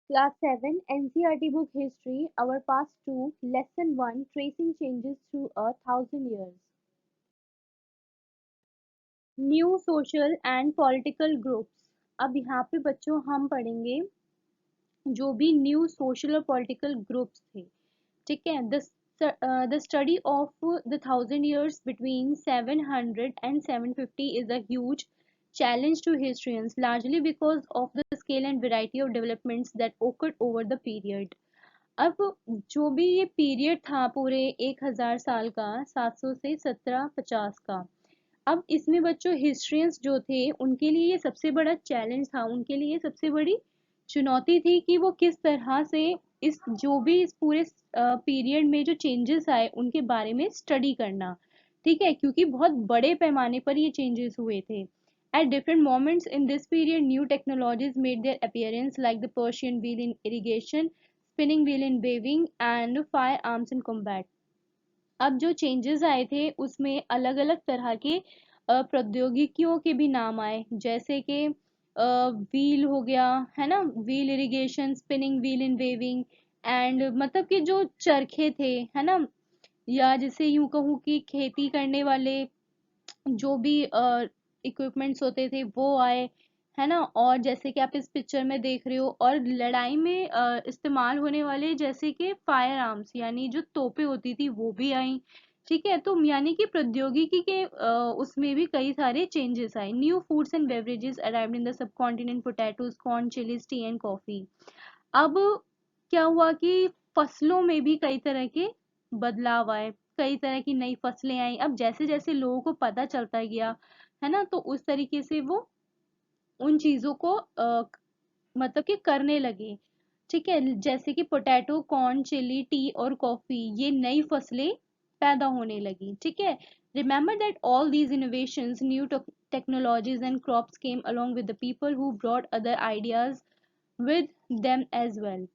Class 7 NCERT book History, our past 2, Lesson 1, Tracing Changes Through a Thousand Years. New social and political groups. अब यहाँ पे बच्चों हम पढ़ेंगे जो भी न्यू सोशल और पॉलिटिकल ग्रुप्स थे। ठीक है, the study of the thousand years between 700 and 750 is a huge challenge to historians, largely because of the scale and variety of developments that occurred over the period. अब जो भी ये period था पूरे 1000 साल का, 700 से 1750 का, अब इसमें बच्चों हिस्ट्रियंस जो थे उनके लिए ये सबसे बड़ा चैलेंज था, उनके लिए सबसे बड़ी चुनौती थी कि वो किस तरह से इस जो भी इस पूरे पीरियड में जो चेंजेस आए उनके बारे में स्टडी करना। ठीक है, क्योंकि बहुत बड़े पैमाने पर ये चेंजेस हुए थे। At different moments in this period, new technologies made their appearance, like the Persian wheel in irrigation, spinning wheel in weaving, and firearms in combat. अब जो चेंजेस आए थे उसमें अलग अलग तरह के प्रौद्योगिकियों के भी नाम आए, जैसे कि व्हील हो गया, है ना, wheel irrigation, spinning wheel in weaving, and मतलब कि जो चरखे थे, है ना, या जिसे यूं कहूँ कि खेती करने वाले जो भी इक्विपमेंट्स होते थे वो आए, है ना। और जैसे कि आप इस पिक्चर में देख रहे हो, और लड़ाई में इस्तेमाल होने वाले जैसे कि फायर आर्म्स यानी जो तोपें होती थी वो भी आई। ठीक है, तो यानी कि प्रौद्योगिकी के उसमें भी कई सारे चेंजेस आए। New foods and beverages arrived in the sub continent, potatoes, corn, chillies, T and coffee. अब क्या हुआ कि फसलों में भी कई तरह के बदलाव आए, कई तरह की नई फसलें आई। अब जैसे जैसे लोगों को पता चलता गया, है ना, तो उस तरीके से वो उन चीजों को मतलब कि करने लगे। ठीक है, जैसे कि पोटैटो, कॉर्न, चिली, टी और कॉफी, ये नई फसलें पैदा होने लगी। ठीक है, remember that all these innovations, new technologies and crops came along with the people who brought other ideas with them as well.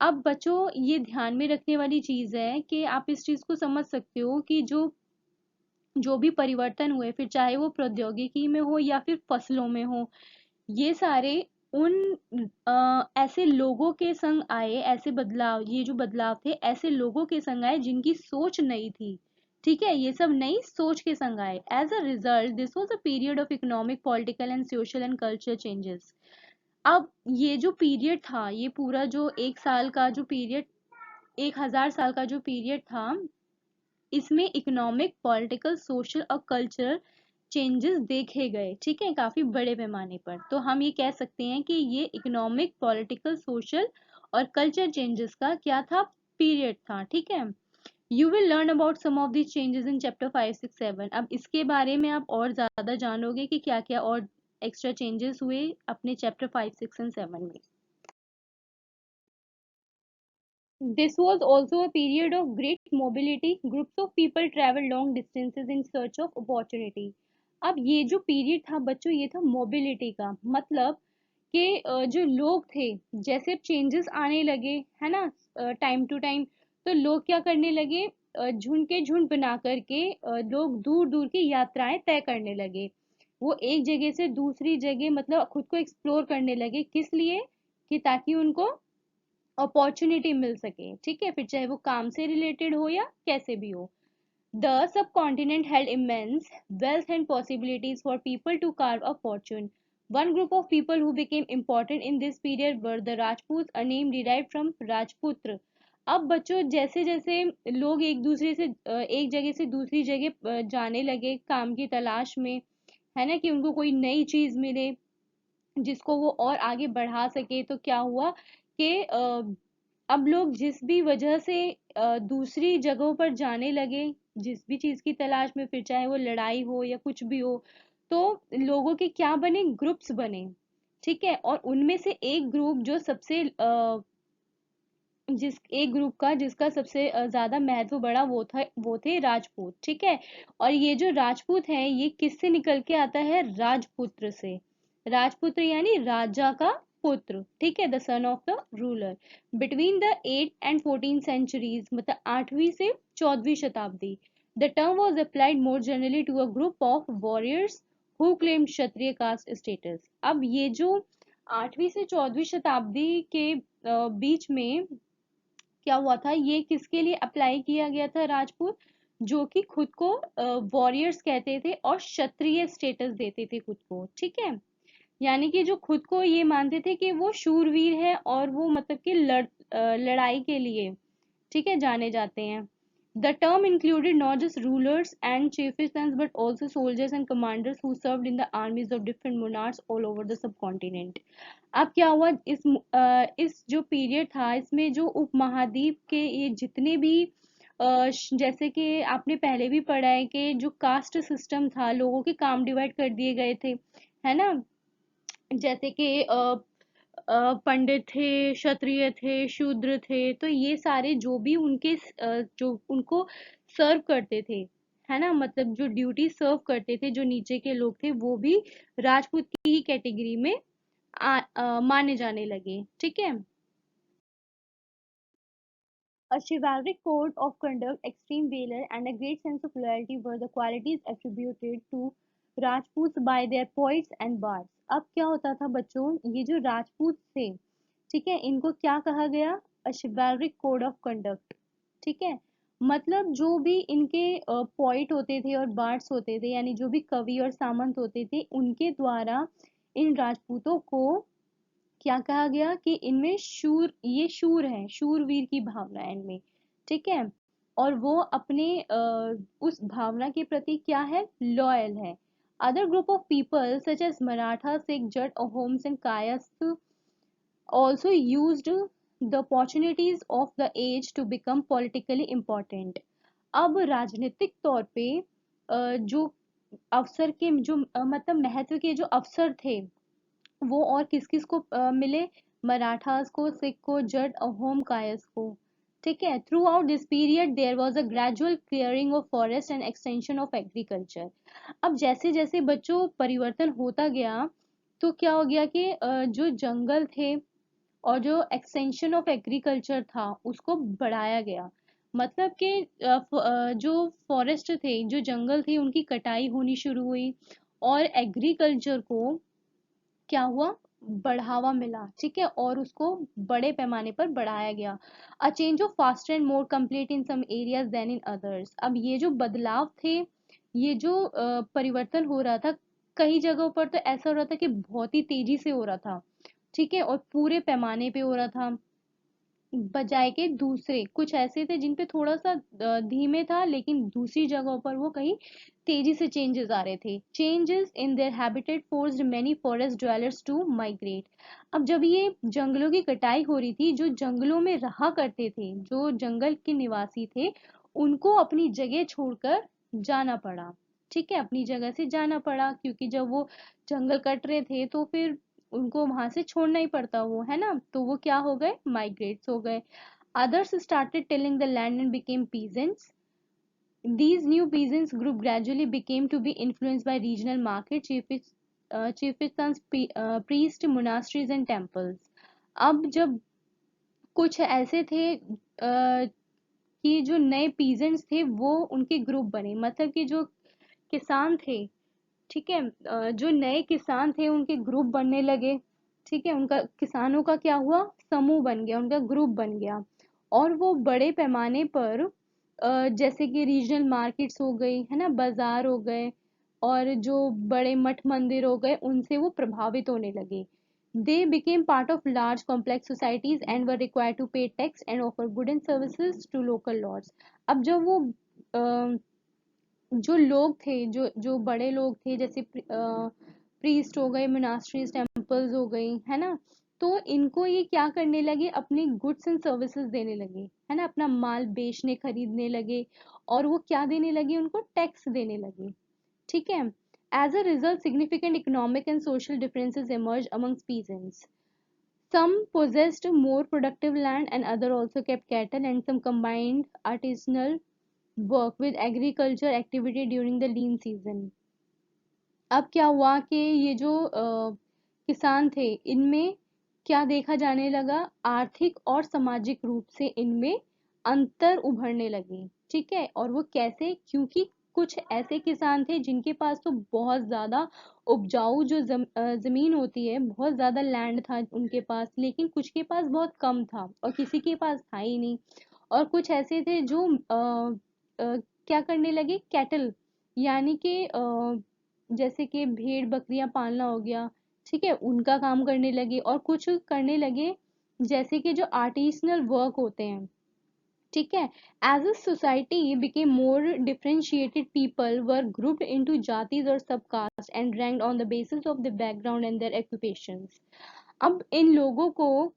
अब बच्चों ये ध्यान में रखने वाली चीज है कि आप इस चीज को समझ सकते हो कि जो जो भी परिवर्तन हुए, फिर चाहे वो प्रौद्योगिकी में हो या फिर फसलों में हो, ये सारे उन ऐसे लोगों के संग आए, ऐसे बदलाव, ये जो बदलाव थे ऐसे लोगों के संग आए जिनकी सोच नई थी। ठीक है, ये सब नई सोच के संग आए। As a result this was a period of economic, political and social and culture changes. अब ये जो पीरियड था, ये पूरा जो 1 साल का जो पीरियड, 1000 साल का जो पीरियड था, इसमें इकोनॉमिक, पॉलिटिकल, सोशल और कल्चरल चेंजेस देखे गए। ठीक है, काफी बड़े पैमाने पर। तो हम ये कह सकते हैं कि ये इकोनॉमिक, पॉलिटिकल, सोशल और कल्चर चेंजेस का क्या था, पीरियड था। ठीक है, you will learn about some of these changes in chapter 5, 6, 7। अब इसके बारे में आप और ज्यादा जानोगे कि क्या क्या और एक्स्ट्रा चेंजेस हुए अपने चैप्टर 5, 6 एंड 7 में। This was also a period of great mobility. Groups of people traveled long distances in search of opportunity. अब ये जो पीरियड था बच्चों, ये था मोबिलिटी का, मतलब कि जो लोग थे, जैसे चेंजेस आने लगे, है ना, टाइम टू टाइम, तो लोग क्या करने लगे, झुंड के झुंड बना करके लोग दूर दूर की यात्राएं तय करने लगे। वो एक जगह से दूसरी जगह मतलब खुद को एक्सप्लोर करने लगे, किस लिए, कि ताकि उनको अपॉर्चुनिटी मिल सके। ठीक है, फिर चाहे वो काम से रिलेटेड हो या कैसे भी हो। The sub continent held immense wealth and possibilities for people to carve a fortune. One group of people who became important in this period were the Rajputs, a name derived from Rajpuत्र. अब बच्चों जैसे जैसे लोग एक दूसरे से एक जगह से दूसरी जगह जाने लगे काम की तलाश में, है ना, कि उनको कोई नई चीज मिले जिसको वो और आगे बढ़ा सके, तो क्या हुआ कि अब लोग जिस भी वजह से दूसरी जगहों पर जाने लगे, जिस भी चीज की तलाश में, फिर चाहे वो लड़ाई हो या कुछ भी हो, तो लोगों के क्या बने, ग्रुप्स बने। ठीक है, और उनमें से एक ग्रुप जो सबसे जिस एक ग्रुप का जिसका सबसे ज्यादा महत्व बढ़ा, वो थे राजपूत। ठीक है, और ये जो राजपूत है ये किससे निकल के आता है, राजपुत्र से। राजपुत्र यानी राजा का पुत्र। ठीक है, the son of the ruler. Between the 8 and 14 centuries, मतलब 8वीं से 14वीं शताब्दी, the term was applied more generally to a group of warriors who claim Kshatriya caste status. अब ये जो 8वीं से 14वीं शताब्दी के बीच में क्या हुआ था, ये किसके लिए अप्लाई किया गया था, राजपूत जो कि खुद को वॉरियर्स कहते थे और क्षत्रिय स्टेटस देते थे खुद को, ठीक है। यानी कि जो खुद को ये मानते थे कि वो शूरवीर है और वो मतलब कि लड़ाई के लिए, ठीक है, जाने जाते हैं। The term included not just rulers and chieftains but also soldiers and commanders who served in the armies of different monarchs all over the subcontinent. अब क्या हुआ, इस जो पीरियड था इसमें जो उपमहाद्वीप के ये जितने भी जैसे कि आपने पहले भी पढ़ा है कि जो कास्ट सिस्टम था, लोगों के काम डिवाइड कर दिए गए थे, है ना। जैसे कि पंडित थे, क्षत्रिय थे, शूद्र थे, तो ये सारे जो भी उनके जो उनको सर्व करते थे, है ना, मतलब जो ड्यूटी सर्व करते थे, जो नीचे के लोग थे, वो भी राजपूत की ही कैटेगरी में माने जाने लगे, ठीक है। A chivalric code of conduct, extreme valor, and a great sense of loyalty were the qualities attributed to Rajputs by their poets and bards. अब क्या होता था बच्चों, ये जो राजपूत थे, ठीक है, इनको क्या कहा गया, a chivalric code of conduct, ठीक है। मतलब जो भी इनके पोइट होते थे और बार्ड्स होते थे, यानी जो भी कवि और सामंत होते थे, उनके द्वारा इन राजपूतों को क्या कहा गया कि इनमें शूर, ये शूर है, शूरवीर की भावना है इनमें, ठीक है। और वो अपने उस भावना के प्रति क्या है, लॉयल है। Other group of people such as Maratha, Sikh, Jat, होम्स and Kayastha also used the opportunities of the age to become politically important. अब राजनीतिक तौर पे जो अवसर के जो मतलब महत्व के जो अवसर थे, वो और किस किस को मिले, मराठास को, सिख को, जट, अहोम, कायस को, ठीक है। Throughout this period there was a gradual clearing of forest and extension of agriculture. अब जैसे जैसे बच्चों परिवर्तन होता गया, तो क्या हो गया कि जो जंगल थे और जो एक्सटेंशन ऑफ एग्रीकल्चर था उसको बढ़ाया गया। मतलब कि जो फॉरेस्ट थे, जो जंगल थे, उनकी कटाई होनी शुरू हुई और एग्रीकल्चर को क्या हुआ, बढ़ावा मिला, ठीक है, और उसको बड़े पैमाने पर बढ़ाया गया। A change of faster and more complete in some areas than in others. अब ये जो बदलाव थे, ये जो परिवर्तन हो रहा था, कई जगहों पर तो ऐसा हो रहा था कि बहुत ही तेजी से हो रहा था, ठीक है, और पूरे पैमाने पे हो रहा था, बजाय के दूसरे कुछ ऐसे थे जिन पे थोड़ा सा धीमे था, लेकिन दूसरी जगहों पर वो कहीं तेजी से चेंजेस आ रहे थे। Changes in their habitat forced many forest dwellers to migrate. अब जब ये जंगलों की कटाई हो रही थी, जो जंगलों में रहा करते थे, जो जंगल के निवासी थे, उनको अपनी जगह छोड़कर जाना पड़ा, ठीक है, अपनी जगह से जाना पड़ा, क्योंकि जब वो जंगल कट रहे थे तो फिर उनको वहां से छोड़ना ही पड़ता, वो है ना, तो वो क्या हो गए, माइग्रेट्स हो गए। others started tilling the land and became peasants. These new peasants group gradually became to be influenced by regional market, chieftains, priest, monasteries and temples. अब जब कुछ ऐसे थे कि जो नए पीजेंट्स थे वो उनके ग्रुप बने, मतलब कि जो किसान थे, ठीक है, जो नए किसान थे उनके ग्रुप बनने लगे, ठीक है, उनका किसानों का क्या हुआ, समूह बन गया, उनका ग्रुप बन गया, और वो बड़े पैमाने पर जैसे कि रीजनल मार्केट्स हो गई, है ना, बाजार हो गए, और जो बड़े मठ मंदिर हो गए, उनसे वो प्रभावित होने लगे। They became part of large complex societies and were required to pay tax and offer good and services to local lords. अब जब वो जो लोग थे, जो जो बड़े लोग थे, जैसे प्रीस्ट हो गए, मोनास्ट्रीज, टेम्पल्स हो गई, है ना, तो इनको ये क्या करने लगे, अपने गुड्स एंड सर्विसेज देने लगे, है ना, अपना माल बेचने खरीदने लगे, और वो क्या देने लगे, उनको टैक्स देने लगे, ठीक है। As a result significant economic and social differences emerged amongst peasants. Some possessed more productive land and other also kept cattle, and some combined artisanal work with agriculture activity during the lean season. अब क्या हुआ कि ये जो किसान थे, इनमें क्या देखा जाने लगा, आर्थिक और सामाजिक रूप से इनमें अंतर उभरने लगे, ठीक है। और वो कैसे, क्योंकि कुछ ऐसे किसान थे जिनके पास तो बहुत ज्यादा उपजाऊ जो जमीन होती है, बहुत ज्यादा लैंड था उनके पास, लेकिन कुछ के पास बहुत कम था और किसी के पास था ही नहीं। और कुछ ऐसे थे जो क्या करने लगे, कैटल, यानी कि जैसे कि भेड़ बकरियां पालना हो गया, ठीक है, उनका काम करने लगे। और कुछ करने लगे जैसे कि जो आर्टिसनल वर्क होते हैं, ठीक है। As a society became more differentiated, people were grouped into जातिज और subcaste and ranked on the basis of the background and their occupations. अब इन लोगों को,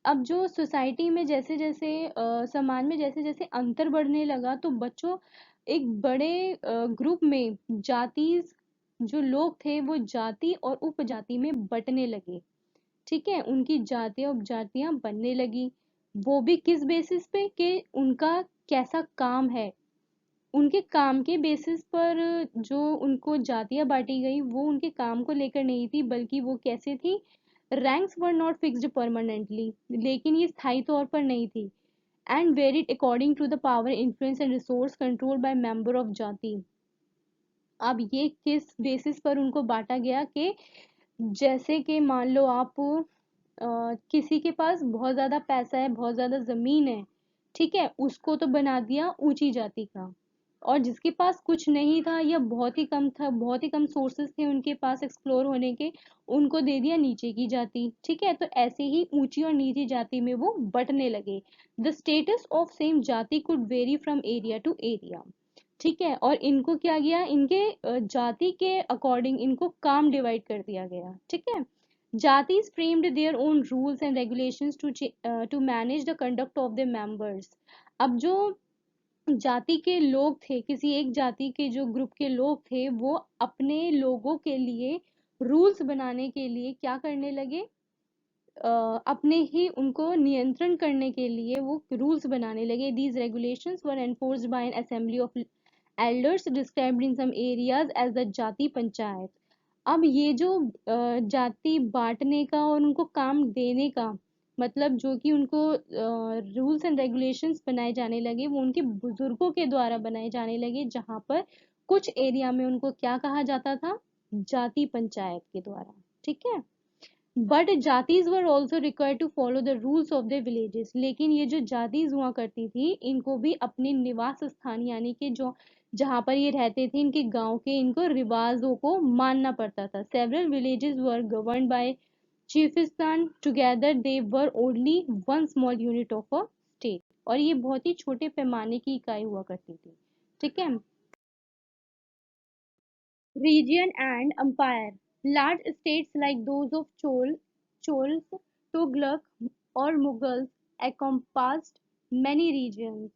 अब जो सोसाइटी में जैसे जैसे समाज में जैसे जैसे अंतर बढ़ने लगा, तो बच्चों एक बड़े ग्रुप में जाति, जो लोग थे वो जाति और उपजाति में बंटने लगे, ठीक है, उनकी जातियां उपजातियां बनने लगी। वो भी किस बेसिस पे कि उनका कैसा काम है, उनके काम के बेसिस पर जो उनको जातियां बांटी गई वो उनके काम को लेकर नहीं थी, बल्कि वो कैसे थी, ranks were not fixed permanently, लेकिन ये स्थायी तौर पर नहीं थी, and varied according to the power influence and resource control by member of jati. अब ये किस बेसिस पर उनको बांटा गया कि जैसे कि मान लो आप किसी के पास बहुत ज्यादा पैसा है, बहुत ज्यादा जमीन है, ठीक है, उसको तो बना दिया ऊंची जाति का। और जिसके पास कुछ नहीं था या बहुत ही कम था, बहुत ही कम सोर्सेस थे उनके पास एक्सप्लोर होने के, उनको दे दिया नीचे की जाति, ठीक है। तो ऐसे ही ऊंची और नीची जाति में वो बंटने लगे। The status of same jati could vary from area to area, ठीक है। और इनको क्या गया, इनके जाति के अकॉर्डिंग इनको काम डिवाइड कर दिया गया, ठीक है। जातिस framed their own rules and regulations to manage the conduct of their members। अब जो जाति के लोग थे, किसी एक जाति के जो ग्रुप के लोग थे, वो अपने लोगों के लिए रूल्स बनाने के लिए क्या करने लगे, अपने ही उनको नियंत्रण करने के लिए वो रूल्स बनाने लगे। These regulations were enforced by an assembly of elders described in some areas as the jati panchayat. अब ये जो जाति बांटने का और उनको काम देने का मतलब, जो कि उनको रूल्स एंड रेगुलेशंस बनाए जाने लगे, वो उनके बुजुर्गों के द्वारा बनाए जाने लगे, जहां पर कुछ एरिया में उनको क्या कहा जाता था, जाति पंचायत के द्वारा, ठीक है। But jatis were also required to follow the rules of the villages. लेकिन ये जो जातीज हुआ करती थी, इनको भी अपने निवास स्थान, यानी कि जो जहाँ पर ये रहते थे, इनके गांव के इनको रिवाजों को मानना पड़ता था। Several villages were governed by chieftains, together they were only one small unit of a state. और ये बहुत ही छोटे पैमाने की इकाई हुआ करती थी, ठीक है। Region and empire. Large states like those of Chols, Tughlaq or Mughals encompassed many regions।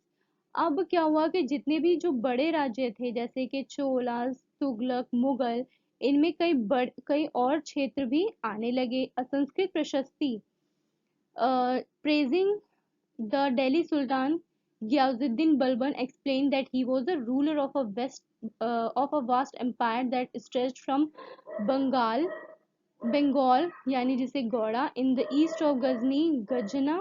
अब क्या हुआ कि जितने भी जो बड़े राज्य थे, जैसे कि चोलास, तुगलक, मुगल, इनमें कई और क्षेत्र भी आने लगे। असंस्कृत प्रशस्ति, praising the Delhi Sultan Ghiyasuddin Balban explained that he was the ruler of a vast empire that stretched from Bengal, Bengal यानी जिसे Gowda, in the east of Ghazni, Gajna,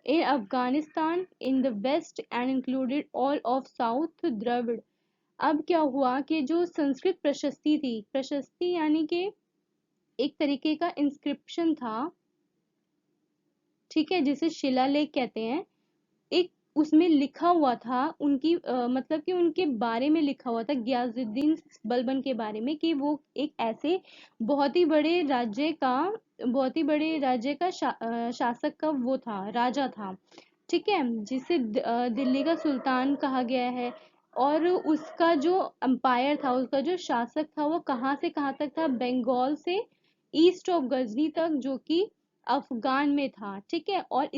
in Afghanistan, in the west and included all of South Dravid। अब क्या हुआ कि जो संस्कृत प्रशस्ति थी, प्रशस्ति यानी कि एक तरीके का इंस्क्रिप्शन था, ठीक है, जिसे शिलालेख कहते हैं। एक उसमें लिखा हुआ था उनकी मतलब कि उनके बारे में लिखा हुआ था, गयाजुद्दीन बलबन के बारे में, कि वो एक ऐसे बहुत ही बड़े राज्य का बहुत ही बड़े राज्य का शासक का वो था, राजा था, ठीक है, जिसे दिल्ली का सुल्तान कहा गया है। और उसका जो अंपायर था, उसका जो शासक था, वो कहाँ से कहाँ तक था, बंगाल से ईस्ट ऑफ गजनी तक, जो कि अफगान में था, ठीक है। और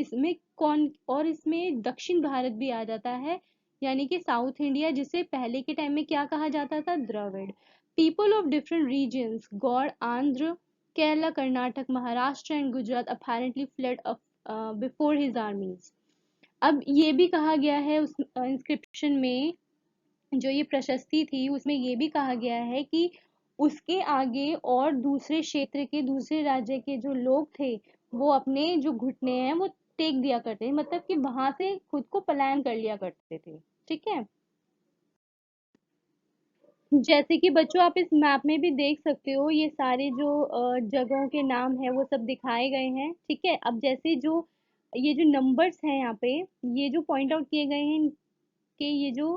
इसमें दक्षिण भारत भी आ जाता है, यानी कि साउथ इंडिया, जिसे पहले के टाइम में क्या कहा जाता था, Dravid. People of different regions, Gaur, Andhra, Kerala, Karnataka, Maharashtra and Gujarat apparently fled before his armies। अब ये भी कहा गया है उस इंस्क्रिप्शन में, जो ये प्रशस्ति थी उसमें ये भी कहा गया है कि उसके आगे और दूसरे क्षेत्र के, दूसरे राज्य के जो लोग थे, वो अपने जो घुटने हैं वो टेक दिया करते थे, मतलब कि वहां से खुद को पलायन कर लिया करते थे, ठीक है। जैसे कि बच्चों आप इस मैप में भी देख सकते हो, ये सारे जो जगहों के नाम है वो सब दिखाए गए हैं। ठीक है, अब जैसे जो ये जो नंबर्स हैं यहाँ पे, ये जो पॉइंट आउट किए गए हैं कि ये जो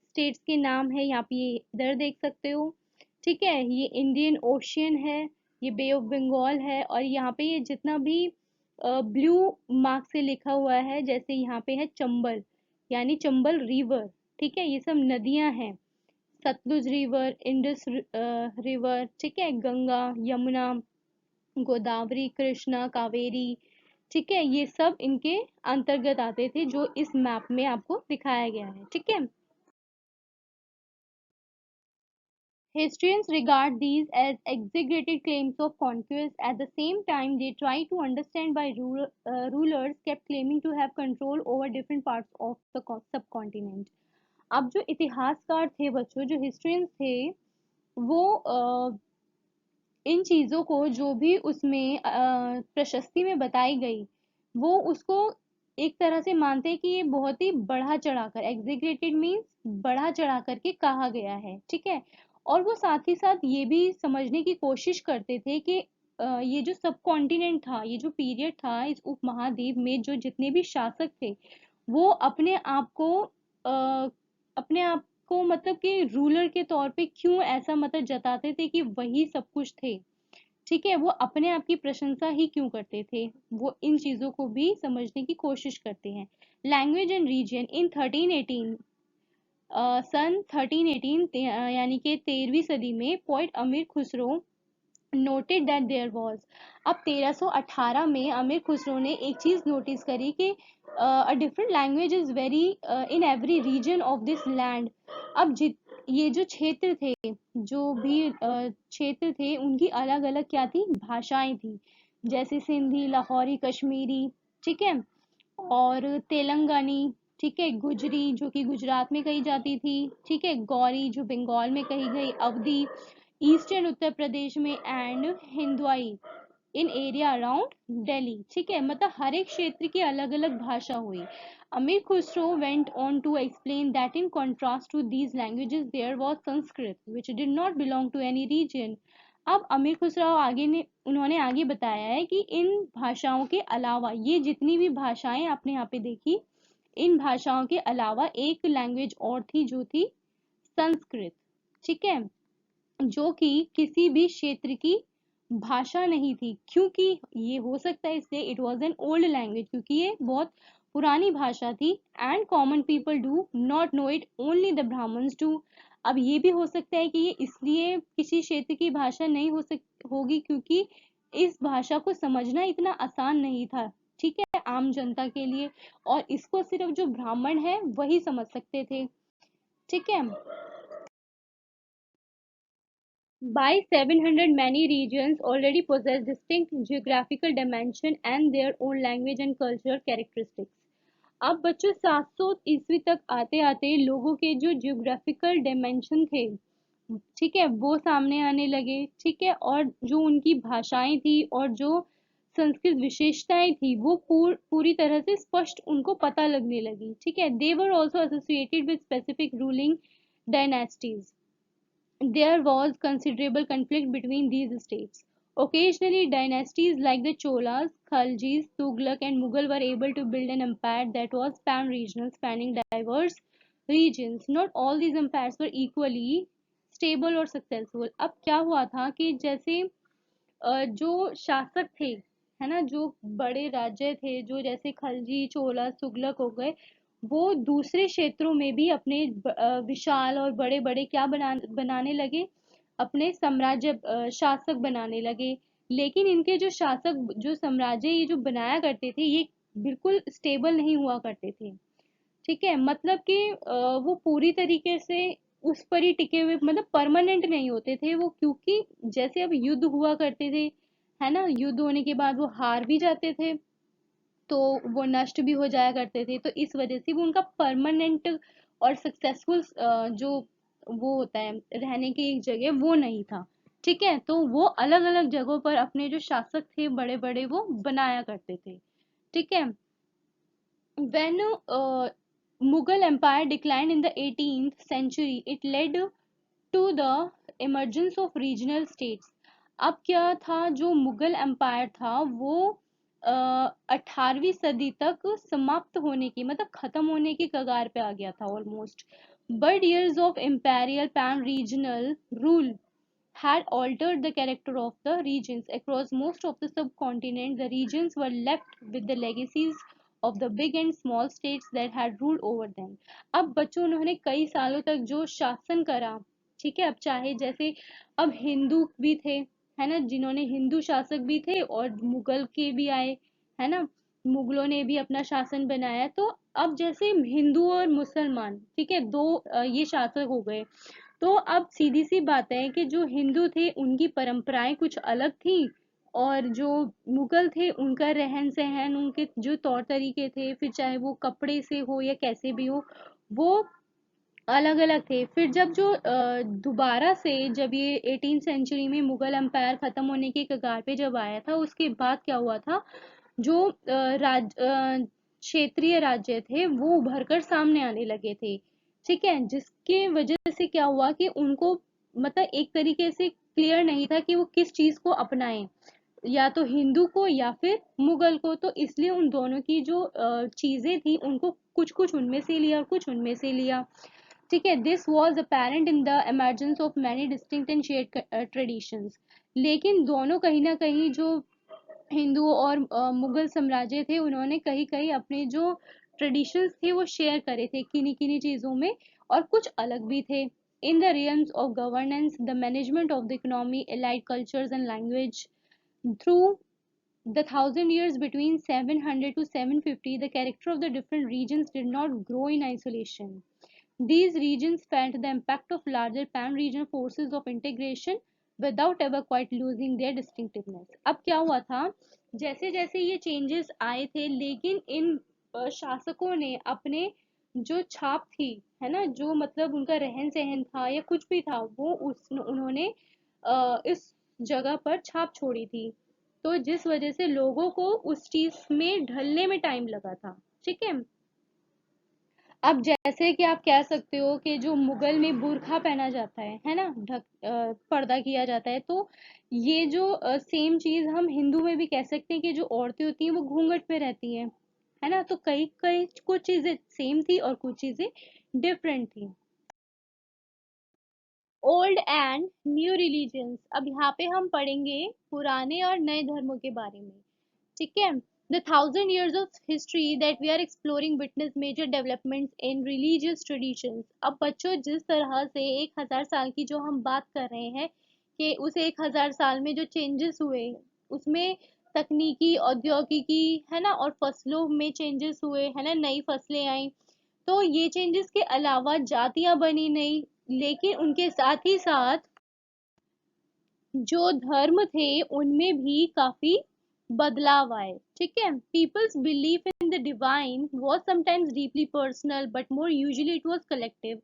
स्टेट्स के नाम है यहाँ पे, ये इधर देख सकते हो। ठीक है, ये इंडियन ओशियन है, ये बे ऑफ बंगाल है, और यहाँ पे ये जितना भी ब्लू मार्क से लिखा हुआ है, जैसे यहाँ पे है चंबल, यानी चंबल रिवर। ठीक है, ये सब नदियां हैं, सतलुज रिवर, इंडस रिवर, ठीक है, गंगा, यमुना, गोदावरी, कृष्णा, कावेरी। ठीक है, ये सब इनके अंतर्गत आते थे जो इस मैप में आपको दिखाया गया है। ठीक है, historians regard these as exaggerated claims of conquest. At the same time, they try to understand why rulers kept claiming to have control over different parts of the subcontinent. अब जो इतिहासकार थे बच्चों, जो हिस्ट्रियंस थे, वो इन चीज़ों को जो भी उसमें प्रशस्ति में बताई गई, वो उसको एक तरह से मानते हैं कि ये बहुत ही बढ़ा चढ़ाकर, एग्जीग्रेटेड मीन्स बढ़ा चढ़ा करके कहा गया है। ठीक है, और वो साथ ही साथ ये भी समझने की कोशिश करते थे कि ये जो सब कॉन्टिनेंट था, ये जो पीरियड था इस उपमहाद्वीप में, जो जितने भी शासक थे, वो अपने आप को मतलब कि रूलर के तौर पे क्यों ऐसा मतलब जताते थे कि वही सब कुछ थे। ठीक है, वो अपने आप की प्रशंसा ही क्यों करते थे, वो इन चीजों को भी समझने की कोशिश करते हैं। लैंग्वेज एंड रीजन इन 1318, सन 1318 यानी कि 13वीं सदी में poet Amir Khusrau noted that there was, अब 1318 में अमीर खुसरो ने एक चीज नोटिस करी कि a different language is very in every region of this land. अब जित ये जो क्षेत्र थे, जो भी क्षेत्र थे, उनकी अलग अलग क्या थी, भाषाएं थी, जैसे सिंधी, लाहौरी, कश्मीरी। ठीक है, और तेलंगानी, ठीक है, गुजरी जो कि गुजरात में कही जाती थी, ठीक है, गौरी जो बंगाल में कही गई, अवधी ईस्टर्न उत्तर प्रदेश में, and Hindavi in area around Delhi. ठीक है, मतलब हर एक क्षेत्र की अलग अलग भाषा हुई। Amir Khusrau went on to explain that in contrast to these languages there was Sanskrit which did not belong to any region. अब अमीर खुसरो आगे ने उन्होंने आगे बताया है कि इन भाषाओं के अलावा, ये जितनी भी भाषाएं आपने यहाँ पे देखी, इन भाषाओं के अलावा एक लैंग्वेज और थी जो थी संस्कृत। ठीक है, जो कि किसी भी क्षेत्र की भाषा नहीं थी, क्योंकि ये हो सकता है इसलिए it was an old language, क्योंकि ये बहुत पुरानी भाषा थी, and common people do not know it, only the Brahmans do. अब ये भी हो सकता है कि ये इसलिए किसी क्षेत्र की भाषा नहीं होगी क्योंकि इस भाषा को समझना इतना आसान नहीं था, ठीक है, आम जनता के लिए, और इसको सिर्फ जो ब्राह्मण है वही समझ सकते थे। ठीक है, by 700, many regions already possess distinct geographical dimension and their own language and cultural characteristics. अब बच्चों 700 ईस्वी तक आते आते लोगों के जो जियोग्राफिकल डायमेंशन थे, ठीक है, वो सामने आने लगे। ठीक है, और जो उनकी भाषाएं थी और जो संस्कृत विशेषताएं थी, वो पूरी तरह से स्पष्ट उनको पता लगने लगी। ठीक है, they were also associated with specific ruling dynasties. There was considerable conflict between these states. Occasionally, dynasties like the Cholas, Khaljis, Tughlaq, and Mughal were able to build an empire that was pan-regional, spanning diverse regions. Not all these empires were equally stable or successful. अब क्या हुआ था कि जैसे जो शासक थे, है ना, जो बड़े राज्य थे, जो जैसे खलजी, चोला, तुगलक हो गए, वो दूसरे क्षेत्रों में भी अपने विशाल और बड़े बड़े क्या बनाने लगे, अपने साम्राज्य, शासक बनाने लगे। लेकिन इनके जो शासक, जो साम्राज्य ये जो बनाया करते थे, ये बिल्कुल स्टेबल नहीं हुआ करते थे। ठीक है, मतलब कि वो पूरी तरीके से उस पर ही टिके हुए, मतलब परमानेंट नहीं होते थे वो, क्योंकि जैसे अब युद्ध हुआ करते थे, है ना, युद्ध होने के बाद वो हार भी जाते थे, तो वो नष्ट भी हो जाया करते थे, तो इस वजह से वो उनका परमानेंट और सक्सेसफुल जो वो होता है रहने की एक जगह, वो नहीं था। ठीक है, तो वो अलग अलग जगहों पर अपने जो शासक थे बड़े बड़े, वो बनाया करते थे। ठीक है, when Mughal Empire declined in the 18th century, it led to the emergence of regional states. अब क्या था, जो मुगल एम्पायर था वो 18वीं सदी तक समाप्त होने की, मतलब खत्म होने की कगार पे आ गया था almost. But years of imperial pan-regional rule had altered the character of the regions. Across most of the subcontinent, the regions were left with the legacies of the big and small states that had ruled over them. अब बच्चों, उन्होंने कई सालों तक जो शासन करा, ठीक है, अब चाहे जैसे अब हिंदू भी थे, है ना, जिन्होंने हिंदू शासक भी थे, और मुगल के भी आए, है ना, मुगलों ने भी अपना शासन बनाया। तो अब जैसे हिंदू और मुसलमान, ठीक है, दो ये शासक हो गए। तो अब सीधी सी बात है कि जो हिंदू थे उनकी परंपराएं कुछ अलग थी, और जो मुगल थे उनका रहन सहन, उनके जो तौर तरीके थे, फिर चाहे वो कपड़े से हो या कैसे भी हो, वो अलग अलग थे। फिर जब जो दोबारा से जब ये 18 सेंचुरी में मुगल एम्पायर खत्म होने के कगार पे जब आया था, उसके बाद क्या हुआ था, जो क्षेत्रीय राज्य थे वो उभर कर सामने आने लगे थे, ठीक है, जिसके वजह से क्या हुआ कि उनको, मतलब एक तरीके से क्लियर नहीं था कि वो किस चीज को अपनाएं, या तो हिंदू को या फिर मुगल को। तो इसलिए उन दोनों की जो चीजें थी उनको कुछ कुछ उनमें से लिया और कुछ उनमें से लिया, ठीक है। This was apparent in the emergence of many distinct and shared traditions. लेकिन दोनों कहीं ना कहीं, जो हिंदू और मुगल साम्राज्य थे, उन्होंने कहीं कहीं अपने जो ट्रेडिशंस थे वो शेयर करे थे किन्हीं किन्हीं चीजों में, और कुछ अलग भी थे। In the realms of governance, the management of the economy, allied cultures and language, through the thousand years between 700 to 750, the character of the different regions did not grow in isolation. These regions felt the impact of larger pan-regional forces of integration without ever quite losing their distinctiveness. अब क्या हुआ था, जैसे जैसे ये changes आए थे, लेकिन इन शासकों ने अपने जो छाप थी, है ना, जो मतलब उनका रहन सहन था या कुछ भी था, वो उस उन्होंने इस जगह पर छाप छोड़ी थी। तो जिस वजह से लोगों को उस चीज में ढलने में टाइम लगा था, ठीक है। अब जैसे कि आप कह सकते हो कि जो मुगल में बुर्खा पहना जाता है ना, पर्दा किया जाता है, तो ये जो सेम चीज हम हिंदू में भी कह सकते हैं कि जो औरतें होती हैं वो घूंघट में रहती हैं, है ना। तो कई कई कुछ चीजें सेम थी और कुछ चीजें डिफरेंट थी। Old and new religions. अब यहाँ पे हम पढ़ेंगे पुराने और नए धर्मों के बारे में, ठीक है। The thousand years of history that we are exploring witness major developments in religious traditions. अब बच्चों, जिस तरह से 1000 साल की जो हम बात कर रहे हैं, कि उस 1000 साल में जो चेंजेस हुए, उसमें तकनीकी, औद्योगिकी, है ना, और फसलों में चेंजेस हुए, है ना, नई फसलें आई। तो ये चेंजेस के अलावा जातियां बनी नहीं, लेकिन उनके साथ ही साथ जो धर्म थे उनमें भी काफी बदलाव आए, ठीक है। People's belief in the divine was sometimes deeply personal, but more usually it was collective.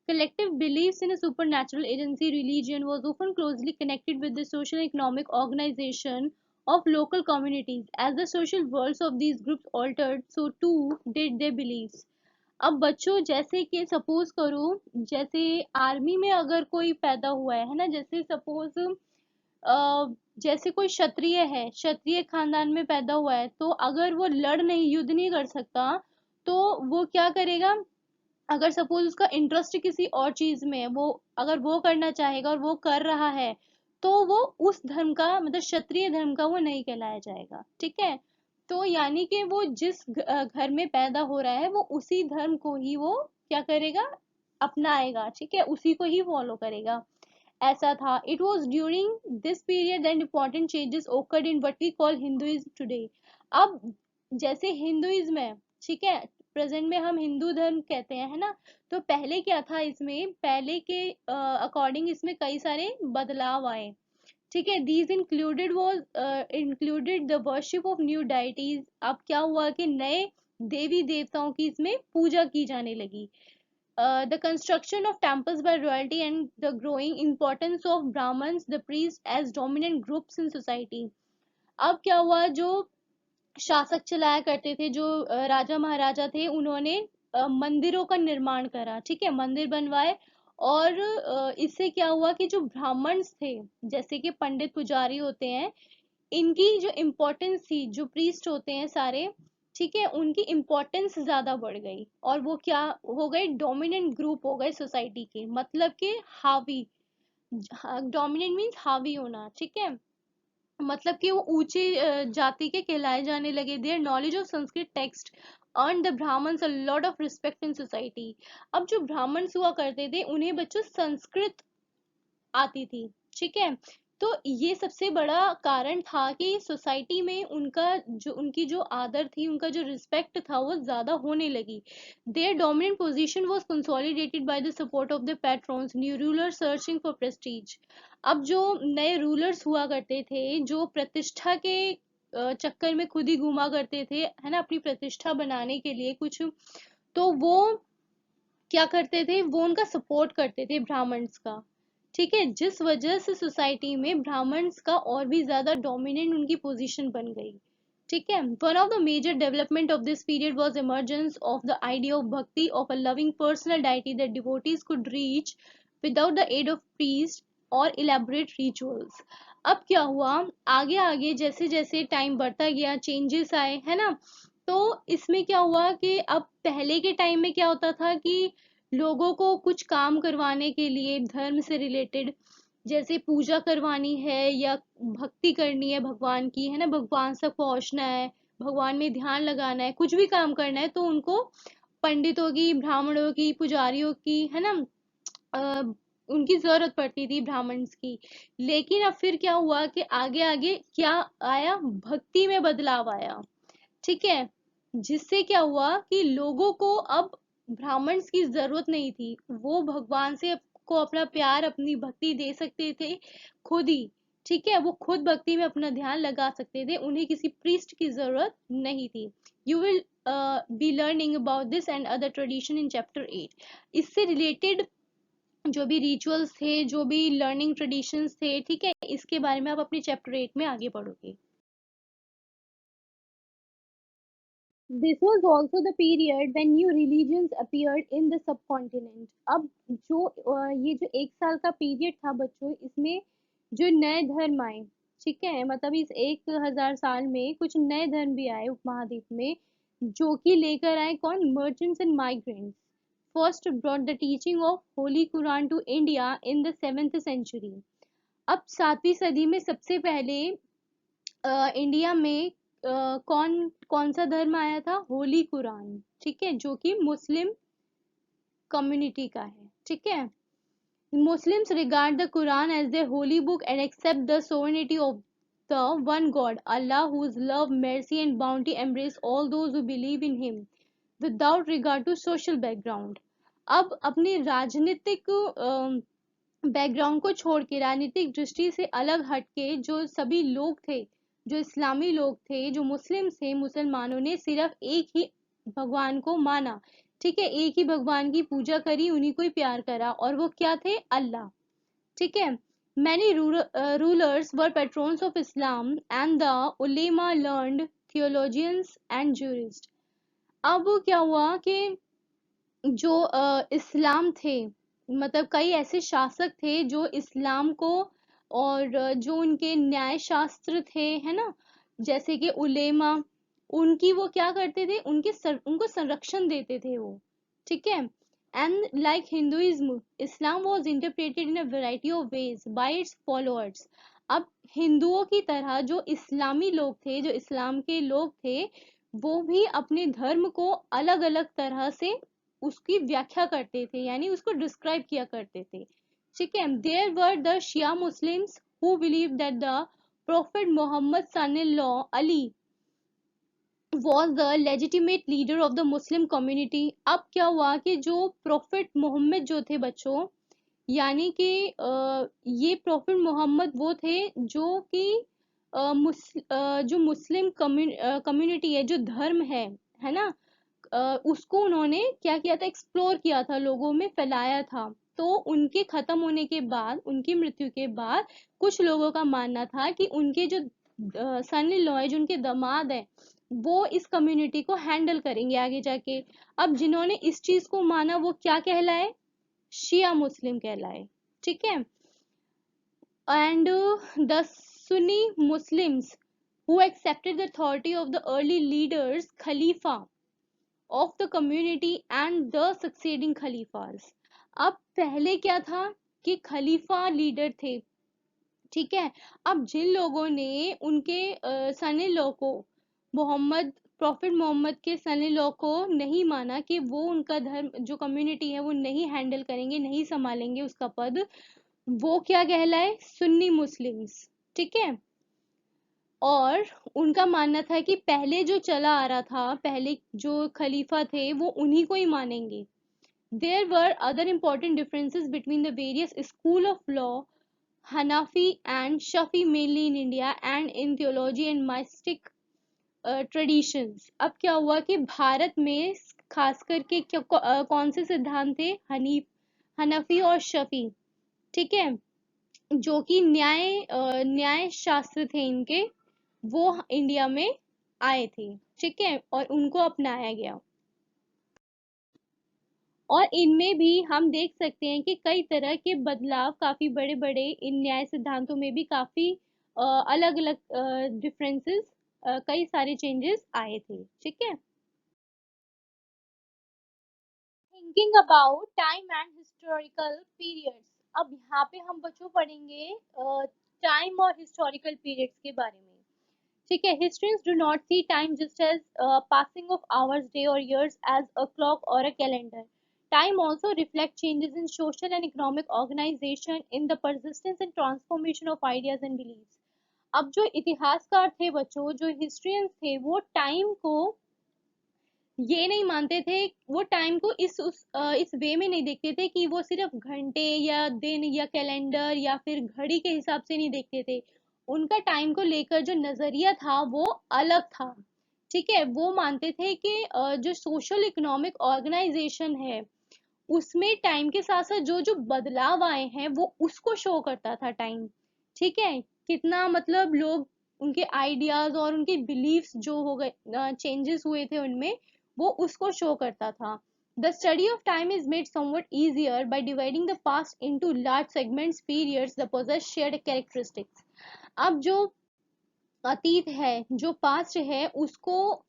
Collective beliefs in a supernatural agency religion was often closely connected with the social and economic organization of local communities. As the social worlds of these groups altered, so too did their beliefs. अब बच्चों, जैसे कि suppose करो, जैसे army में अगर कोई पैदा हुआ है ना, जैसे सपोज जैसे कोई क्षत्रिय है, क्षत्रिय खानदान में पैदा हुआ है, तो अगर वो लड़ नहीं, युद्ध नहीं कर सकता, तो वो क्या करेगा, अगर सपोज उसका इंटरेस्ट किसी और चीज में है, वो अगर वो करना चाहेगा और वो कर रहा है, तो वो उस धर्म का, मतलब क्षत्रिय धर्म का वो नहीं कहलाया जाएगा, ठीक है। तो यानी कि वो जिस घर में पैदा हो रहा है, वो उसी धर्म को ही वो क्या करेगा, अपनाएगा, ठीक है, उसी को ही फॉलो करेगा। ऐसा था। It was during this period that important changes occurred in what we call Hinduism today. अब जैसे हिंदुइज्म है, ठीक है, प्रेजेंट में हम हिंदू धर्म कहते हैं, है ना। तो पहले क्या था, इसमें पहले के अकॉर्डिंग इसमें कई सारे बदलाव आए, ठीक है। These included the worship of new deities. अब क्या हुआ कि नए देवी देवताओं की इसमें पूजा की जाने लगी। The construction of temples by royalty and the growing importance of Brahmins, the priests, as dominant groups in society. अब क्या हुआ, जो शासक चलाया करते थे, जो राजा महाराजा थे, उन्होंने मंदिरों का निर्माण करा, ठीक है, मंदिर बनवाए, और इससे क्या हुआ कि जो ब्राह्मण्स थे, जैसे कि पंडित पुजारी होते हैं, इनकी जो इम्पोर्टेंस थी, जो प्रीस्ट होते हैं सारे, ठीक है, उनकी इम्पोर्टेंस ज्यादा बढ़ गई, और वो क्या हो गए, डोमिनेंट ग्रुप हो गए सोसाइटी के, मतलब कि हावी। डोमिनेंट मीन्स हावी होना, ठीक है, मतलब कि वो ऊंचे जाति के कहलाए जाने लगे। Their knowledge of Sanskrit text earned the brahmins a lot of respect in society। अब जो ब्राह्मण्स हुआ करते थे, उन्हें बच्चों संस्कृत आती थी, ठीक है, तो ये सबसे बड़ा कारण था कि सोसाइटी में उनकी जो आदर थी, उनका जो रिस्पेक्ट था, वो ज्यादा होने लगी। There dominant position was consolidated by the support of the patrons, new ruler searching for prestige. अब जो नए रूलर्स हुआ करते थे, जो प्रतिष्ठा के चक्कर में खुद ही घूमा करते थे, है ना, अपनी प्रतिष्ठा बनाने के लिए कुछ, तो वो क्या करते थे, वो उनका सपोर्ट करते थे ब्राह्मण्स का, ठीक है, जिस वजह से सोसाइटी में ब्राह्मण्स का और भी ज्यादा डोमिनेंट उनकी पोजीशन बन गई, ठीक है। One of the major development of this period was emergence of the idea of bhakti of a loving personal deity that devotees could reach without the aid of priest or elaborate rituals. अब क्या हुआ, आगे आगे जैसे जैसे time बढ़ता गया, changes आए, है ना, तो इसमें क्या हुआ कि अब पहले के टाइम में क्या होता था कि लोगों को कुछ काम करवाने के लिए धर्म से रिलेटेड, जैसे पूजा करवानी है या भक्ति करनी है भगवान की, है ना, भगवान तक पहुंचना है, भगवान में ध्यान लगाना है, कुछ भी काम करना है, तो उनको पंडितों की, ब्राह्मणों की, पुजारियों की, है ना, अ, उनकी जरूरत पड़ती थी, ब्राह्मण्स की। लेकिन अब फिर क्या हुआ कि आगे आगे क्या आया, भक्ति में बदलाव आया, ठीक है, जिससे क्या हुआ कि लोगों को अब ब्राह्मण्स की जरूरत नहीं थी, वो भगवान से को अपना प्यार, अपनी भक्ति दे सकते थे खुद ही, ठीक है, वो खुद भक्ति में अपना ध्यान लगा सकते थे, उन्हें किसी प्रीस्ट की जरूरत नहीं थी। You will be learning about this and other tradition in chapter 8। इससे रिलेटेड जो भी रिचुअल्स थे, जो भी लर्निंग ट्रेडिशंस थे, ठीक है, इसके बारे में आप अपने चैप्टर 8 में आगे पढ़ोगे। This was also the period when new religions appeared in the subcontinent। अब जो ये जो एक साल का पीरियड था बच्चों, इसमें जो नए धर्म आए, ठीक है, मतलब इस 1000 साल में कुछ नए धर्म भी आए उपमहाद्वीप में, जो कि लेकर आए कौन, merchants and migrants. First brought the teaching of holy Quran to India in the 7th century. अब 7वीं सदी में सबसे पहले इंडिया में कौन कौन सा धर्म आया था, होली कुरान, ठीक है, जो कि मुस्लिम कम्युनिटी का है, ठीक है। Muslims regard the Quran as their holy book and accept the sovereignty of the one God, Allah, whose love, mercy, and bounty embrace all those who believe in Him, without regard to social background। अब अपने राजनीतिक background को छोड़ के, राजनीतिक दृष्टि से अलग हटके, जो सभी लोग थे, जो इस्लामी लोग थे, जो मुस्लिम थे, मुसलमानों ने सिर्फ एक ही भगवान को माना, ठीक है, एक ही भगवान की पूजा करी, उन्हीं को ही प्यार करा, और वो क्या थे, अल्लाह, ठीक है। Many rulers were patrons of Islam and the ulema learned theologians and jurists। अब क्या हुआ कि जो इस्लाम थे, मतलब कई ऐसे शासक थे जो इस्लाम को, और जो उनके न्याय शास्त्र थे, है ना, जैसे कि उलेमा, उनकी वो क्या करते थे, उनको संरक्षण देते थे वो, ठीक है। And like Hinduism, Islam was interpreted in a variety of ways bye it's followers. अब हिंदुओं की तरह जो इस्लामी लोग थे, जो इस्लाम के लोग थे, वो भी अपने धर्म को अलग अलग तरह से उसकी व्याख्या करते थे, यानी उसको डिस्क्राइब किया करते थे, ठीक है। There were the Shia Muslims who believe that the prophet Muhammad son-in-law Ali was the legitimate leader of the Muslim community। अब क्या हुआ कि जो प्रोफेट मोहम्मद जो थे बच्चों, यानी कि ये प्रोफेट मोहम्मद वो थे जो कि जो मुस्लिम कम्युनिटी है, जो धर्म है ना, उसको उन्होंने क्या किया था, एक्सप्लोर किया था, लोगों में फैलाया था। तो उनके खत्म होने के बाद, उनकी मृत्यु के बाद, कुछ लोगों का मानना था कि उनके जो सन इन लॉ है, जो उनके दामाद है, वो इस कम्युनिटी को हैंडल करेंगे आगे जाके। अब जिन्होंने इस चीज को माना, वो क्या कहलाए, शिया मुस्लिम कहलाए। ठीक है। And the Sunni Muslims who accepted the authority of the early leaders, Khalifa of the community and the succeeding Khalifas. अब पहले क्या था कि खलीफा लीडर थे, ठीक है। अब जिन लोगों ने उनके सन लॉ को, मोहम्मद प्रॉफिट मोहम्मद के सन लॉ को नहीं माना कि वो उनका धर्म जो कम्युनिटी है वो नहीं हैंडल करेंगे, नहीं संभालेंगे उसका पद, वो क्या कहलाए, सुन्नी मुस्लिम्स। ठीक है। और उनका मानना था कि पहले जो चला आ रहा था, पहले जो खलीफा थे वो उन्हीं को ही मानेंगे। There were other important differences between the various school of law, Hanafi and Shafi mainly in India and in theology and mystic traditions. अब क्या हुआ कि भारत में खास करके कौन से सिद्धांत थे, हनफी और शफी। ठीक है। जो कि न्याय शास्त्र थे इनके, वो इंडिया में आए थे। ठीक है। और उनको अपनाया गया। और इनमें भी हम देख सकते हैं कि कई तरह के बदलाव, काफी बड़े बड़े इन न्याय सिद्धांतों में भी काफी अलग अलग डिफरेंसेस, कई सारे चेंजेस आए थे। ठीक है। Thinking about time and historical periods. अब यहाँ पे हम बच्चों पढ़ेंगे टाइम और हिस्टोरिकल पीरियड्स के बारे में। ठीक है। Historians do not see time just as passing of hours, day or years as a clock or a calendar. Time also reflects changes in social and economic organization, in the persistence and transformation of ideas and beliefs. अब जो इतिहासकार थे बच्चों, जो हिस्ट्रियंस थे, वो time को ये नहीं मानते थे, वो टाइम को इस वे में नहीं देखते थे कि वो सिर्फ घंटे या दिन या कैलेंडर या फिर घड़ी के हिसाब से नहीं देखते थे। उनका टाइम को लेकर जो नजरिया था वो अलग था। ठीक है। वो मानते थे कि जो सोशल इकोनॉमिक ऑर्गेनाइजेशन है उसमें टाइम के साथ साथ जो जो बदलाव आए हैं वो उसको शो करता था टाइम। ठीक है। कितना मतलब लोग, उनके आइडियाज और उनके बिलीफ्स जो हो गए, चेंजेस हुए थे उनमें, वो उसको शो करता था। The study of time is made somewhat easier by dividing the past into large segments, periods that possess shared characteristics. अब जो अतीत है, जो पास्ट है, उसको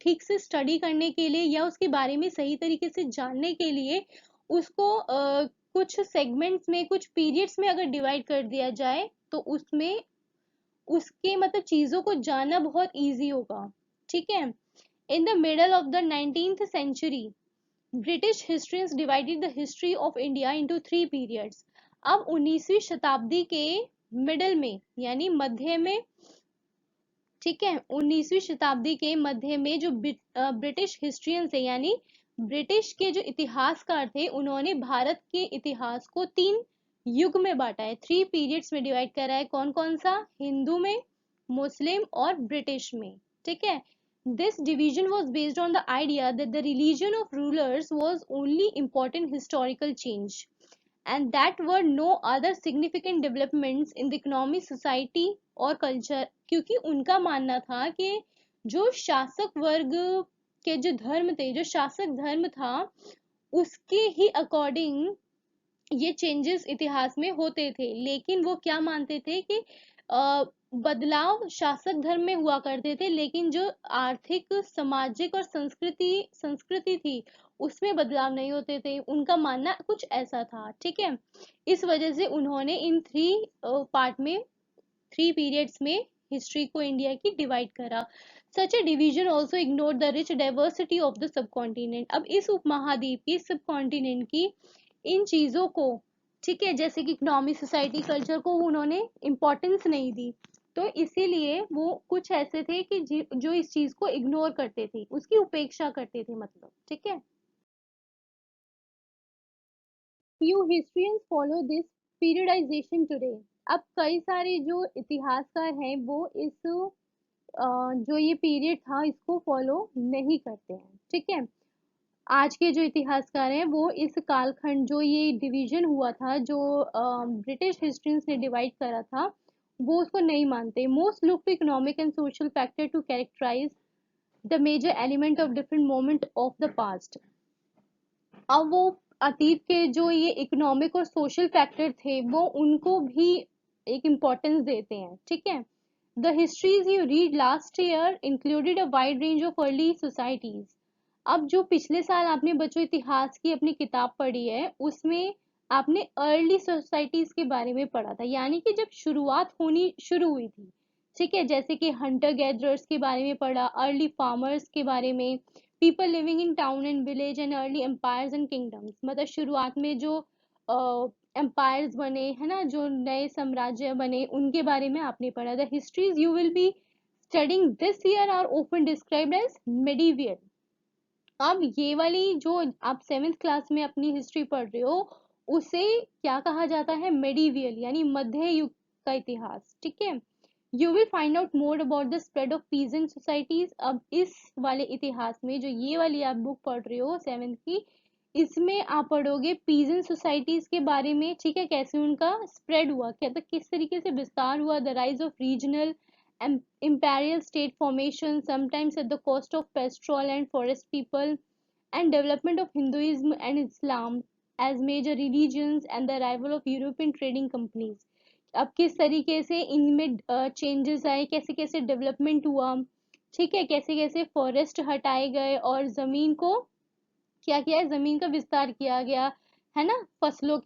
ठीक से स्टडी करने के लिए या उसके बारे में सही तरीके से जानने के लिए उसको कुछ सेगमेंट्स में, कुछ पीरियड्स में अगर डिवाइड कर दिया जाए तो उसमें उसके मतलब चीजों को जानना बहुत इजी होगा। ठीक है। In the middle of the 19th century, British historians divided the history of India into three periods. अब 19वीं शताब्दी के मिडल में यानी मध्य में, ठीक है, 19वीं शताब्दी के मध्य में जो ब्रिटिश हिस्ट्रियंस है यानी ब्रिटिश के जो इतिहासकार थे, उन्होंने भारत के इतिहास को 3 युग में बांटा है, 3 पीरियड्स में डिवाइड करा है। कौन कौन सा? हिंदू में, मुस्लिम और ब्रिटिश में। ठीक है। This division was based on the idea that the religion of rulers was only important historical change and that were no other significant developments in the economy, society और culture। क्योंकि उनका मानना था कि जो शासक वर्ग के जो धर्म थे, जो शासक धर्म था, उसके ही अकॉर्डिंग ये चेंजेस इतिहास में होते थे। लेकिन वो क्या मानते थे कि बदलाव शासक धर्म में हुआ करते थे, लेकिन जो आर्थिक, सामाजिक और संस्कृति थी उसमें बदलाव नहीं होते थे। उनका मानना कुछ ऐसा था। ठीक है। इस वजह से उन्होंने इन 3 पार्ट में, 3 पीरियड्स में हिस्ट्री को इंडिया की डिवाइड करा। Such a division also ignore the rich diversity of the subcontinent. अब इस उपमहाद्वीप की, सब कॉन्टिनेंट की इन चीजों को, ठीक है, जैसे कि इकोनॉमी, सोसाइटी, कल्चर को उन्होंने इम्पोर्टेंस नहीं दी, तो इसीलिए वो कुछ ऐसे थे कि जो इस चीज को इग्नोर करते थे, उसकी उपेक्षा करते थे मतलब। ठीक है। Few historians follow this periodization today. अब कई सारे जो इतिहासकार हैं वो इस जो ये पीरियड था इसको फॉलो नहीं करते हैं। ठीक है। आज के जो इतिहासकार हैं वो इस कालखंड, जो ये डिवीजन हुआ था, जो ब्रिटिश हिस्ट्रियंस ने डिवाइड करा था, वो उसको नहीं मानते। Most look to economic and social factor to characterise the major element of different moment of the past. अब वो अतीत के जो ये इकोनॉमिक और सोशल फैक्टर थे वो उनको भी एक इम्पोर्टेंस देते हैं, ठीक है। The histories you read last year included a wide range of early societies. अब जो पिछले साल आपने बच्चों इतिहास की अपनी किताब पढ़ी है उसमें आपने अर्ली सोसाइटीज के बारे में पढ़ा था, यानी कि जब शुरुआत होनी शुरू हुई थी, ठीक है। जैसे कि हंटर गैदरर्स के बारे में पढ़ा, अर्ली फार्मर्स के बारे में, people living in town and village and early empires and kingdoms, मतलब शुरुआत में जो एम्पायर्स बने हैं ना, जो नए साम्राज्य बने, उनके बारे में आपने पढ़ा। The histories you will be studying this year are often described as medieval। अब ये वाली जो आप सेवेंथ क्लास में अपनी हिस्ट्री पढ़ रहे हो उसे क्या कहा जाता है, मेडिवियल, यानी मध्य युग का इतिहास, ठीक है। You will find out more about the spread of peasant societies. अब इस वाले इतिहास में जो ये वाली आप बुक पढ़ रहे हो सेवेंथ की, इसमें आप पढ़ोगे पीजेंट सोसाइटीज के बारे में, ठीक है। कैसे उनका स्प्रेड हुआ, क्या तो किस तरीके से विस्तार हुआ, the rise of regional imperial state formation sometimes at the cost of pastoral and forest people, and development of Hinduism and Islam as major religions, and the arrival of European trading companies। अब किस तरीके से इनमें changes आए, कैसे कैसे development हुआ, ठीक है। कैसे कैसे फॉरेस्ट हटाए गए और जमीन को क्या किया है, जमीन का विस्तार किया गया है ना, फसलों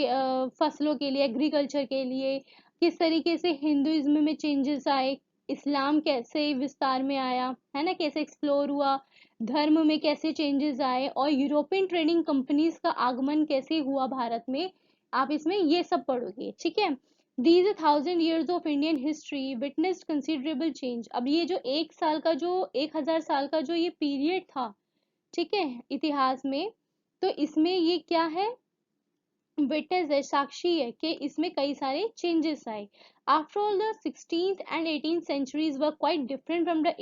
के लिए, एग्रीकल्चर के लिए। किस तरीके से हिंदुइज्म में चेंजेस आए, इस्लाम कैसे विस्तार में आया है ना, कैसे एक्सप्लोर हुआ, धर्म में कैसे चेंजेस आए, और यूरोपियन ट्रेडिंग कंपनीज का आगमन कैसे हुआ भारत में। आप इसमें ये सब पढ़ोगे, ठीक है। These 1,000 years of Indian history witnessed considerable change। अब ये जो 1,000 साल का जो ये पीरियड था, ठीक है, इतिहास में, तो इसमें ये क्या है, विटनेस है, साक्षी है कि इसमें कई सारे चेंजेस आए। After all the 16th and 18th centuries were quite different from the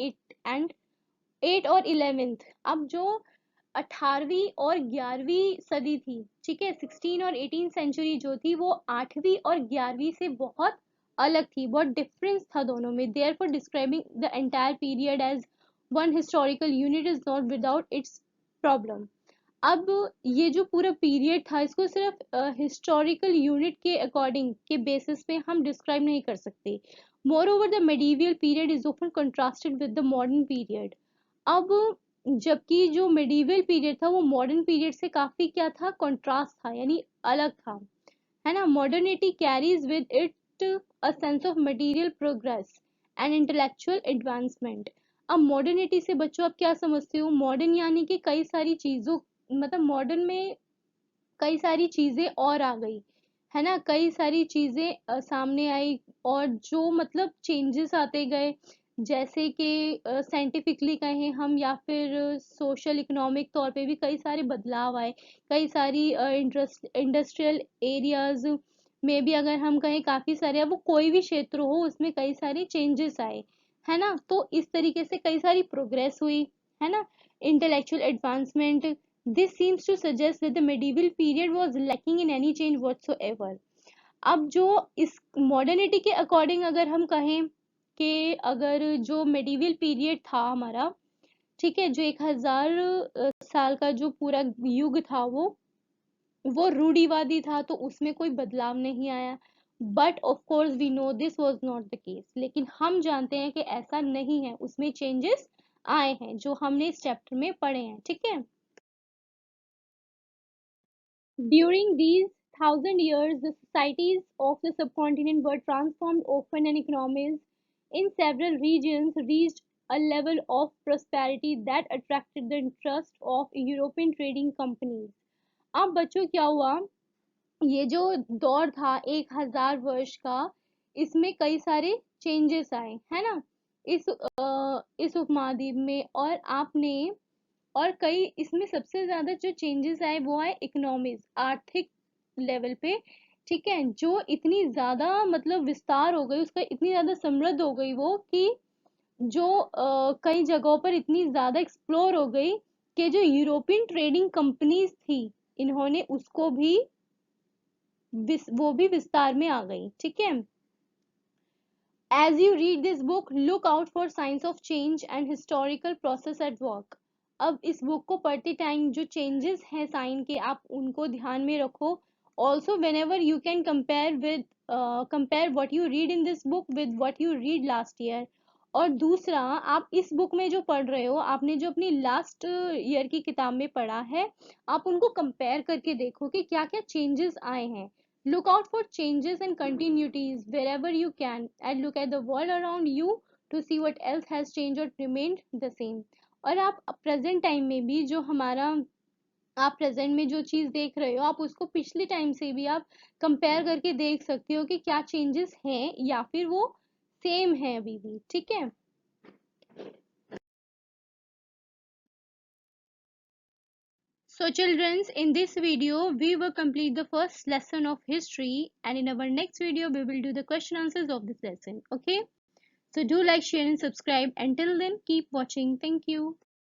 8 और 11th। अब जो 18वीं और 11वीं सदी थी, ठीक है, 16 और 18 सेंचुरी जो थी वो 8वीं और 11वीं से बहुत अलग थी, बहुत डिफरेंस था दोनों में। Therefore describing the entire period as one historical unit is not without its problem. अब ये जो पूरा पीरियड था इसको सिर्फ हिस्टोरिकल यूनिट के अकॉर्डिंग के बेसिस पे हम डिस्क्राइब नहीं कर सकते। Moreover the medieval period is often contrasted with the modern period. अब जबकि जो मेडिवल पीरियड था वो मॉडर्न पीरियड से काफी क्या था, कंट्रास्ट था, यानी अलग था, है ना। Modernity carries with it a sense of material progress and intellectual advancement. अब मॉडर्निटी से बच्चों आप क्या समझते हो, मॉडर्न यानी कि कई सारी चीजों, मतलब मॉडर्न में कई सारी चीजें और आ गई, है ना, कई सारी चीजें सामने आई, और जो मतलब चेंजेस आते गए, जैसे कि साइंटिफिकली कहें हम या फिर सोशल इकोनॉमिक तौर पे भी कई सारे बदलाव आए। कई सारी इंडस्ट्रियल एरियाज में भी अगर हम कहें काफी सारे, अब वो कोई भी क्षेत्र हो उसमें कई सारे चेंजेस आए, है ना। तो इस तरीके से कई सारी प्रोग्रेस हुई, है ना, intellectual advancement. This seems to suggest that the medieval period was lacking in any change whatsoever। अब जो इस मॉडर्निटी के अकॉर्डिंग अगर हम कहें कि अगर जो मेडिवल पीरियड था हमारा, ठीक है, जो 1,000 साल का जो पूरा युग था वो रूढ़िवादी था, तो उसमें कोई बदलाव नहीं आया। But of course we know this was not the case. लेकिन हम जानते हैं कि ऐसा नहीं है, उसमें चेंजेस आए हैं जो हमने इस चैप्टर में पढ़े हैं, ठीक है। During these 1,000 years, the societies of the subcontinent were transformed often, and economies in several regions reached a level of prosperity that attracted the interest of European trading companies। अब बच्चों क्या हुआ, ये जो दौर था 1,000 वर्ष का, इसमें कई सारे चेंजेस आए, है ना, इस उपमहाद्वीप में। और आपने और कई इसमें सबसे ज्यादा जो चेंजेस आए वो आए इकोनॉमीज, आर्थिक लेवल पे, ठीक है। जो इतनी ज्यादा मतलब विस्तार हो गई उसका, इतनी ज्यादा समृद्ध हो गई वो कि जो कई जगहों पर इतनी ज्यादा एक्सप्लोर हो गई कि जो यूरोपियन ट्रेडिंग कंपनीज थी इन्होंने उसको भी वो भी विस्तार में आ गई, ठीक है। As you read this book, look out for signs of change and historical process at work। अब इस बुक को पढ़ते टाइम जो चेंजेस हैं साइन के, आप उनको ध्यान में रखो। Also when ever you can compare what you read in this book with what you read last year. और दूसरा, आप इस बुक में जो पढ़ रहे हो, आपने जो अपनी लास्ट ईयर की किताब में पढ़ा है, आप उनको कंपेयर करके देखो कि क्या क्या चेंजेस आए हैं। Look out for changes and continuities wherever you can, and look at the world around you to see what else has changed or remained the same. और आप प्रेजेंट टाइम में भी जो हमारा, आप प्रेजेंट में जो चीज़ देख रहे हो, आप उसको पिछले टाइम से भी आप कंपेयर करके देख सकते हो कि क्या चेंजेस हैं या फिर वो सेम है अभी भी। ठीक है। So children, in this video we will complete the first lesson of history, and in our next video we will do the question answers of this lesson. Okay, so do like, share and subscribe. Until then, keep watching. Thank you.